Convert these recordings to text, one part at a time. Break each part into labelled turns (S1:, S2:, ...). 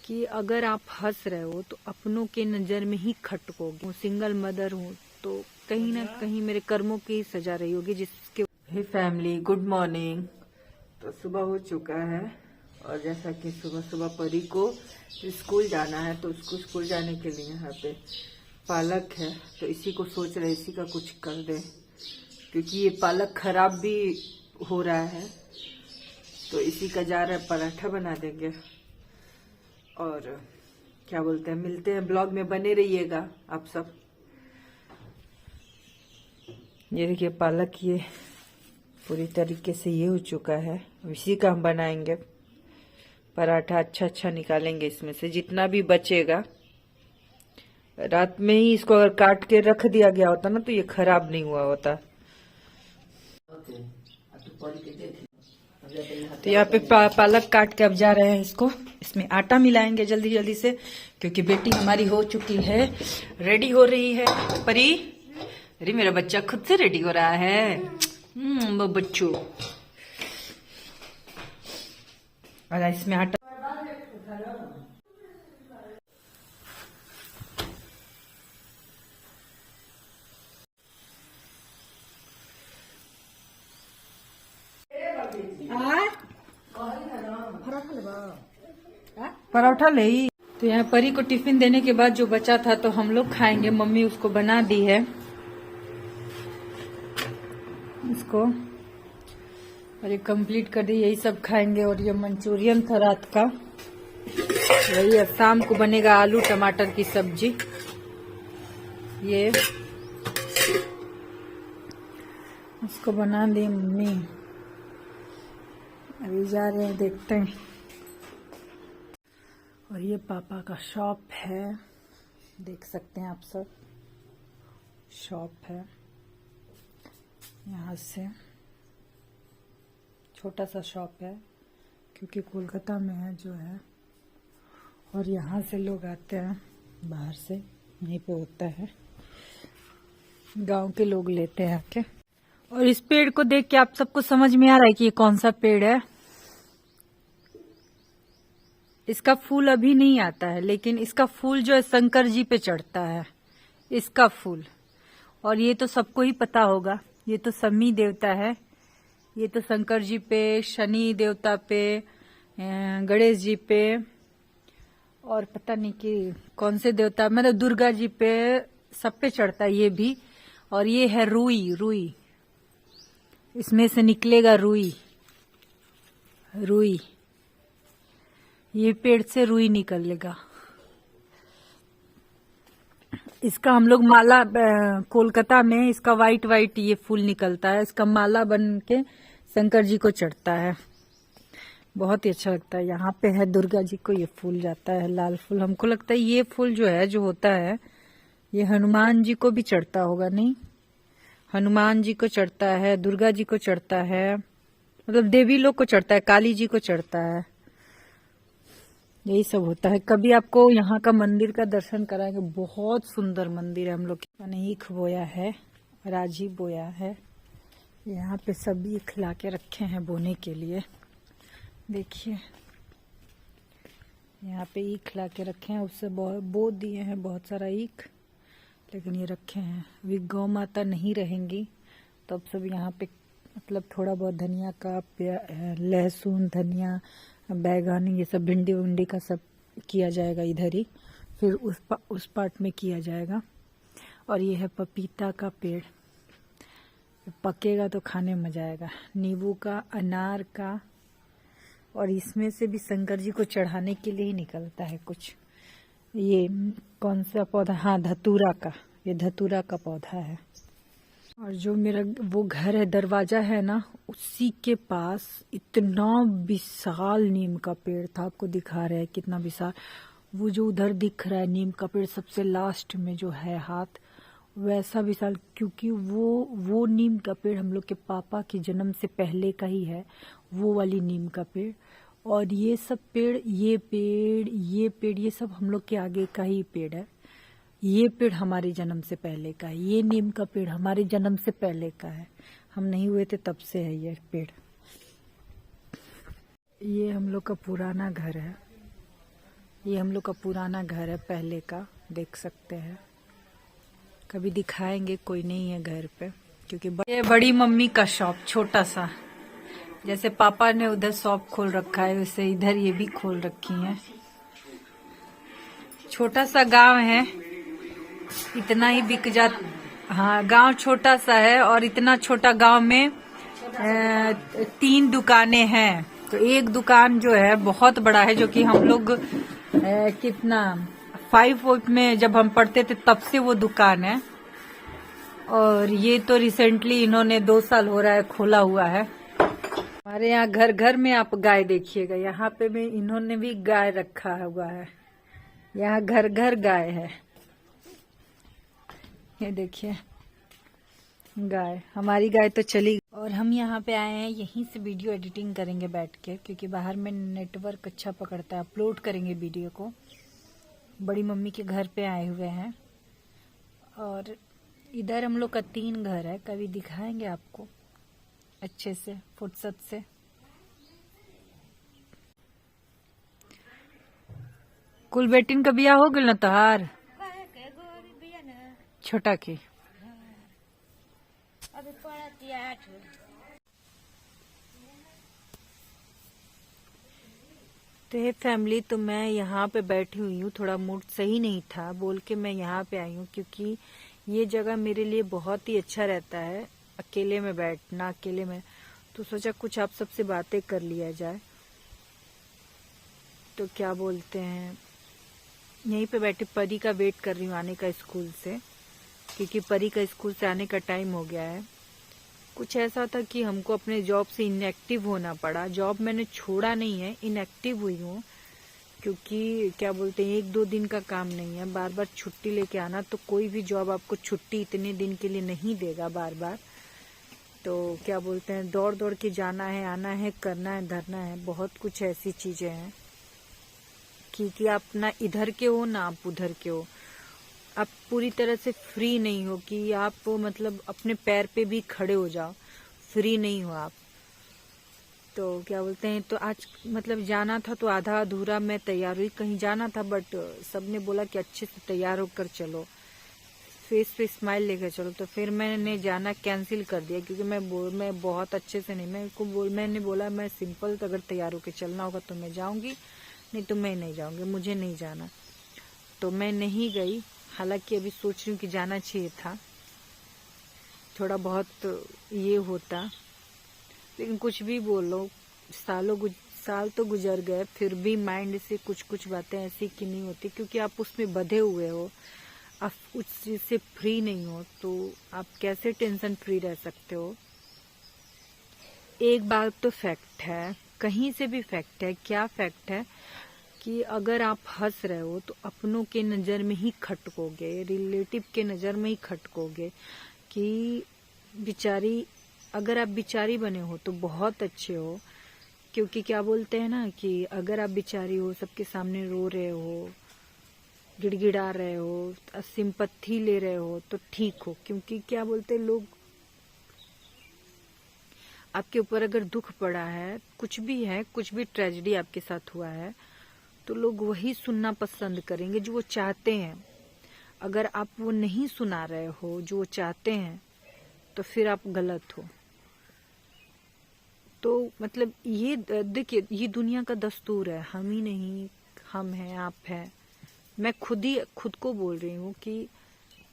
S1: कि अगर आप हंस रहे हो तो अपनों के नजर में ही खटकोगे। सिंगल मदर हूँ तो कहीं ना कहीं मेरे कर्मों की सजा रही होगी जिसके। Hey family, good morning. तो सुबह हो चुका है और जैसा कि सुबह सुबह परी को स्कूल जाना है तो उसको स्कूल जाने के लिए यहाँ पे पालक है, तो इसी को सोच रहे इसी का कुछ कर दे, क्योंकि ये पालक खराब भी हो रहा है। तो इसी का जा रहा है, पराठा बना देंगे। और क्या बोलते हैं, मिलते हैं ब्लॉग में, बने रहिएगा आप सब। ये देखिए पालक, ये पूरी तरीके से ये हो चुका है। इसी का हम बनाएंगे पराठा। अच्छा निकालेंगे इसमें से जितना भी बचेगा। रात में ही इसको अगर काट के रख दिया गया होता ना तो ये खराब नहीं हुआ होता। तो यहाँ पे पालक काट के अब जा रहे हैं इसको, इसमें आटा मिलाएंगे जल्दी जल्दी से, क्योंकि बेटी हमारी हो चुकी है, रेडी हो रही है। परी, अरे मेरा बच्चा खुद से रेडी हो रहा है। वो बच्चों, और इसमें आटा पराठा ले। तो यहाँ परी को टिफिन देने के बाद जो बचा था तो हम लोग खाएंगे। मम्मी उसको बना दी है इसको, और ये कंप्लीट कर दी। यही सब खाएंगे। और ये मंचूरियन था रात का, वही अब शाम को बनेगा आलू टमाटर की सब्जी। ये इसको बना दी मम्मी, अभी जा रहे हैं, देखते हैं। और ये पापा का शॉप है, देख सकते हैं आप सब, शॉप है। यहाँ से छोटा सा शॉप है क्योंकि कोलकाता में है जो है, और यहाँ से लोग आते हैं बाहर से, यहीं पे होता है, गांव के लोग लेते हैं आके। और इस पेड़ को देख के आप सबको समझ में आ रहा है कि ये कौन सा पेड़ है। इसका फूल अभी नहीं आता है, लेकिन इसका फूल जो है शंकर जी पे चढ़ता है, इसका फूल। और ये तो सबको ही पता होगा, ये तो शमी देवता है। ये तो शंकर जी पे, शनि देवता पे, गणेश जी पे, और पता नहीं कि कौन से देवता, मतलब दुर्गा जी पे, सब पे चढ़ता है ये भी। और ये है रुई, रुई, इसमें से निकलेगा रुई, रुई, ये पेड़ से रुई निकलेगा। इसका हम लोग माला, कोलकाता में इसका वाइट वाइट ये फूल निकलता है, इसका माला बन के शंकर जी को चढ़ता है, बहुत ही अच्छा लगता है। यहाँ पे है दुर्गा जी को ये फूल जाता है, लाल फूल। हमको लगता है ये फूल जो है, जो होता है, ये हनुमान जी को भी चढ़ता होगा। नहीं, हनुमान जी को चढ़ता है, दुर्गा जी को चढ़ता है, मतलब देवी लोग को चढ़ता है, काली जी को चढ़ता है, यही सब होता है। कभी आपको यहाँ का मंदिर का दर्शन कराएंगे, बहुत सुंदर मंदिर है। हम लोग मैंने ईख बोया है, राजी बोया है, यहाँ पे सब ईख ला के रखे हैं बोने के लिए। देखिए यहाँ पे ईख ला के रखे हैं, उससे बो दिए हैं बहुत सारा ईख, लेकिन ये रखे हैं। अभी गौ माता नहीं रहेंगी तो अब सब यहाँ पे, मतलब थोड़ा बहुत धनिया का, लहसुन, धनिया, बैगन, ये सब, भिंडी विंडी का सब किया जाएगा इधर ही, फिर उस पार्ट में किया जाएगा। और ये है पपीता का पेड़, पकेगा तो खाने में मजा आएगा। नींबू का, अनार का, और इसमें से भी शंकर जी को चढ़ाने के लिए ही निकलता है कुछ। ये कौन सा पौधा, हाँ धतूरा का, ये धतूरा का पौधा है। और जो मेरा वो घर है, दरवाजा है ना, उसी के पास इतना विशाल नीम का पेड़ था। आपको दिखा रहा है कितना विशाल, वो जो उधर दिख रहा है नीम का पेड़ सबसे लास्ट में जो है हाथ, वैसा विशाल। क्योंकि वो नीम का पेड़ हम लोग के पापा के जन्म से पहले का ही है, वो वाली नीम का पेड़। और ये सब पेड़, ये पेड़, ये पेड़, ये सब हम लोग के आगे का ही पेड़ है। ये पेड़ हमारे जन्म से पहले का है, ये नीम का पेड़ हमारे जन्म से पहले का है, हम नहीं हुए थे तब से है ये पेड़। ये हम लोग का पुराना घर है, ये हम लोग का पुराना घर है पहले का, देख सकते हैं। कभी दिखाएंगे, कोई नहीं है घर पे, क्योंकि ये बड़ी मम्मी का शॉप छोटा सा, जैसे पापा ने उधर शॉप खोल रखा है वैसे इधर ये भी खोल रखी है। छोटा सा गांव है, इतना ही बिक जाता। हाँ, गांव छोटा सा है और इतना छोटा गांव में 3 दुकानें हैं। तो एक दुकान जो है बहुत बड़ा है, जो कि हम लोग कितना 5 में जब हम पढ़ते थे तब से वो दुकान है। और ये तो रिसेंटली इन्होंने 2 साल हो रहा है खोला हुआ है। हमारे यहाँ घर घर में आप गाय देखिएगा, यहाँ पे भी इन्होंने भी गाय रखा हुआ है। यहाँ घर घर गाय है, ये देखिए गाय। हमारी गाय तो चली। और हम यहाँ पे आए हैं, यहीं से वीडियो एडिटिंग करेंगे बैठ के, क्योंकि बाहर में नेटवर्क अच्छा पकड़ता है। अपलोड करेंगे वीडियो को। बड़ी मम्मी के घर पे आए हुए हैं और इधर हम लोग का 3 घर है, कभी दिखाएंगे आपको अच्छे से फुर्सत से। कुल बेटिन का बिया हो गल न तोहार छोटा की। तो ये फैमिली, तो मैं यहाँ पे बैठी हुई हूँ, थोड़ा मूड सही नहीं था बोल के मैं यहाँ पे आई हूँ, क्योंकि ये जगह मेरे लिए बहुत ही अच्छा रहता है अकेले में बैठना, अकेले में। तो सोचा कुछ आप सबसे बातें कर लिया जाए। तो क्या बोलते हैं, यहीं पे बैठे परी का वेट कर रही हूँ आने का स्कूल से, क्योंकि परी का स्कूल से आने का टाइम हो गया है। कुछ ऐसा था कि हमको अपने जॉब से इनएक्टिव होना पड़ा। जॉब मैंने छोड़ा नहीं है, इनएक्टिव हुई हूँ, क्योंकि क्या बोलते हैं 1-2 दिन का काम नहीं है बार बार छुट्टी लेके आना। तो कोई भी जॉब आपको छुट्टी इतने दिन के लिए नहीं देगा बार बार। तो क्या बोलते हैं दौड़ दौड़ के जाना है, आना है, करना है, धरना है, बहुत कुछ ऐसी चीजें हैं कि आप ना इधर के हो ना आप उधर के हो। आप पूरी तरह से फ्री नहीं हो कि आप मतलब अपने पैर पे भी खड़े हो जाओ, फ्री नहीं हो आप। तो क्या बोलते हैं, तो आज मतलब जाना था तो आधा अधूरा मैं तैयार हुई, कहीं जाना था, बट सबने बोला कि अच्छे से तैयार होकर चलो, फेस पे स्माइल लेकर चलो। तो फिर मैंने जाना कैंसिल कर दिया, क्योंकि मैं बहुत अच्छे से नहीं, मैंने बोला मैं सिंपल, तो अगर तैयार होकर चलना होगा तो मैं जाऊंगी, नहीं तो मैं नहीं जाऊंगी, मुझे नहीं जाना। तो मैं नहीं गई। हालांकि अभी सोच रही हूँ कि जाना चाहिए था, थोड़ा बहुत ये होता, लेकिन कुछ भी बोलो, साल तो गुजर गए, फिर भी माइंड से कुछ कुछ बातें ऐसी की नहीं होती, क्योंकि आप उसमें बंधे हुए हो, आप उस चीज से फ्री नहीं हो, तो आप कैसे टेंशन फ्री रह सकते हो। एक बात तो फैक्ट है, कहीं से भी फैक्ट है। क्या फैक्ट है कि अगर आप हंस रहे हो तो अपनों के नजर में ही खटकोगे, रिलेटिव के नजर में ही खटकोगे कि बिचारी। अगर आप बिचारी बने हो तो बहुत अच्छे हो, क्योंकि क्या बोलते हैं ना कि अगर आप बिचारी हो, सबके सामने रो रहे हो, गिड़गिड़ा रहे हो, सिंपत्ति ले रहे हो, तो ठीक हो। क्योंकि क्या बोलते हैं लोग, आपके ऊपर अगर दुख पड़ा है, कुछ भी ट्रेजेडी आपके साथ हुआ है, तो लोग वही सुनना पसंद करेंगे जो वो चाहते हैं। अगर आप वो नहीं सुना रहे हो जो वो चाहते हैं, तो फिर आप गलत हो। तो मतलब ये देखिए, ये दुनिया का दस्तूर है, हम ही नहीं, हम हैं, आप हैं। मैं खुद को बोल रही हूँ कि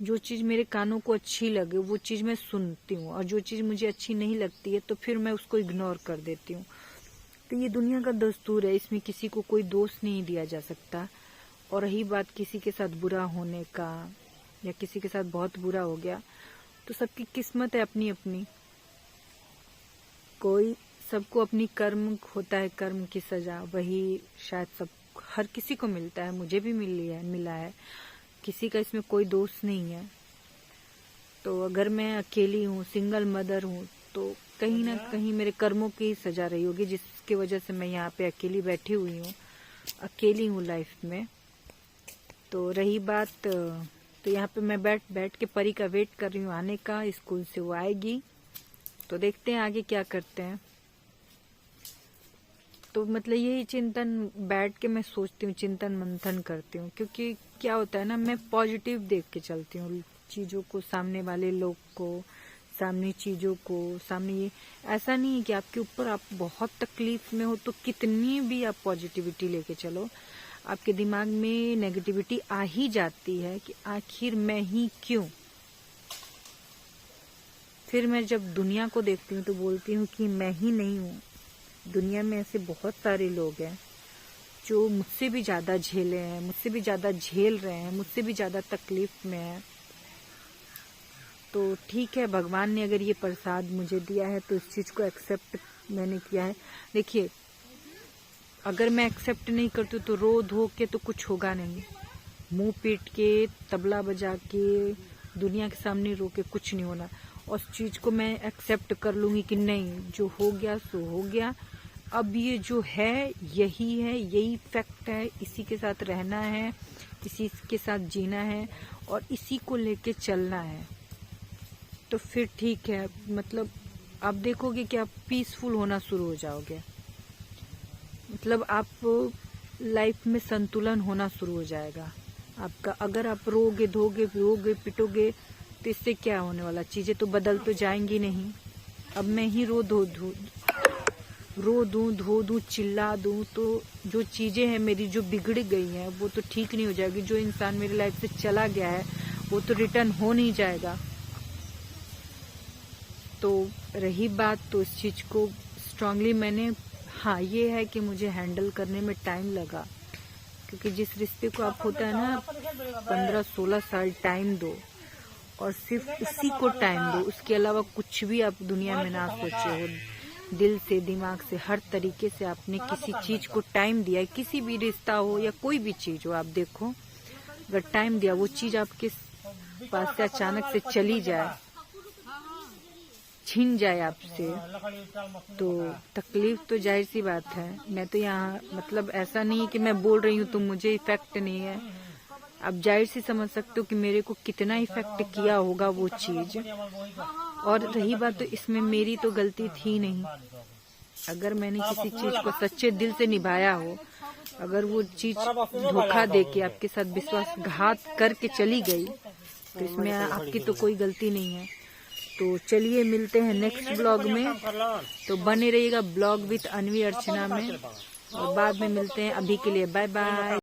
S1: जो चीज मेरे कानों को अच्छी लगे वो चीज मैं सुनती हूँ, और जो चीज मुझे अच्छी नहीं लगती है तो फिर मैं उसको इग्नोर कर देती हूँ। तो ये दुनिया का दस्तूर है, इसमें किसी को कोई दोष नहीं दिया जा सकता। और रही बात किसी के साथ बुरा होने का, या किसी के साथ बहुत बुरा हो गया, तो सबकी किस्मत है अपनी अपनी। सबको अपनी कर्म होता है, कर्म की सजा, वही शायद सब हर किसी को मिलता है, मुझे भी मिला है, किसी का इसमें कोई दोष नहीं है। तो अगर मैं अकेली हूँ, सिंगल मदर हूँ, तो कहीं ना कहीं मेरे कर्मों की सजा रही होगी, जिसकी वजह से मैं यहाँ पे अकेली बैठी हुई हूँ, अकेली हूँ लाइफ में। तो रही बात, तो यहाँ पे मैं बैठ के परी का वेट कर रही हूँ आने का, स्कूल से वो आएगी, तो देखते हैं आगे क्या करते हैं। तो मतलब यही चिंतन बैठ के मैं सोचती हूँ, चिंतन मंथन करती हूँ, क्योंकि क्या होता है ना, मैं पॉजिटिव देख के चलती हूँ चीजों को, सामने वाले लोग को, सामने चीजों को, सामने ये ऐसा नहीं है कि आपके ऊपर आप बहुत तकलीफ में हो तो कितनी भी आप पॉजिटिविटी लेके चलो, आपके दिमाग में नेगेटिविटी आ ही जाती है कि आखिर मैं ही क्यों। फिर मैं जब दुनिया को देखती हूँ तो बोलती हूँ कि मैं ही नहीं हूँ, दुनिया में ऐसे बहुत सारे लोग हैं जो मुझसे भी ज्यादा झेले हैं, मुझसे भी ज्यादा झेल रहे हैं, मुझसे भी ज्यादा तकलीफ में है। तो ठीक है, भगवान ने अगर ये प्रसाद मुझे दिया है तो इस चीज को एक्सेप्ट मैंने किया है। देखिए, अगर मैं एक्सेप्ट नहीं करती तो रो धो के तो कुछ होगा नहीं, मुंह पीट के, तबला बजा के, दुनिया के सामने रो के कुछ नहीं होना। और उस चीज को मैं एक्सेप्ट कर लूंगी कि नहीं, जो हो गया सो हो गया, अब ये जो है यही है, यही फैक्ट है, इसी के साथ रहना है, इसी के साथ जीना है और इसी को लेके चलना है, तो फिर ठीक है। मतलब आप देखोगे कि आप पीसफुल होना शुरू हो जाओगे, मतलब आप लाइफ में संतुलन होना शुरू हो जाएगा आपका। अगर आप रोगे धोगे, रोगे पिटोगे, तो इससे क्या होने वाला, चीजें तो बदल तो जाएंगी नहीं। अब मैं ही रो दूं, धो दूं, चिल्ला दूं, तो जो चीजें हैं मेरी जो बिगड़ गई हैं वो तो ठीक नहीं हो जाएगी। जो इंसान मेरी लाइफ से चला गया है वो तो रिटर्न हो नहीं जाएगा। तो रही बात, तो इस चीज को स्ट्रांगली मैंने, हाँ ये है कि मुझे हैंडल करने में टाइम लगा, क्योंकि जिस रिश्ते को आप होता है ना 15-16 साल टाइम दो और सिर्फ उसी को टाइम दो, उसके अलावा कुछ भी आप दुनिया में ना सोचे हो, दिल से दिमाग से हर तरीके से आपने किसी चीज को टाइम दिया है, किसी भी रिश्ता हो या कोई भी चीज हो, आप देखो अगर टाइम दिया, वो चीज आपके पास से अचानक से चली जाए, छीन जाए आपसे, तो तकलीफ तो जाहिर सी बात है। मैं तो यहाँ मतलब ऐसा नहीं है कि मैं बोल रही हूँ तो मुझे इफेक्ट नहीं है, आप जाहिर सी समझ सकते हो कि मेरे को कितना इफेक्ट किया होगा वो चीज। और रही बात, तो इसमें मेरी तो गलती थी नहीं। अगर मैंने किसी चीज को सच्चे दिल से निभाया हो, अगर वो चीज धोखा देके आपके साथ विश्वासघात करके चली गई, तो इसमें आपकी तो कोई गलती नहीं है। तो चलिए मिलते हैं नेक्स्ट ब्लॉग में, तो बने रहिएगा ब्लॉग विद अनवी अर्चना में, और बाद में मिलते हैं। अभी के लिए बाय बाय।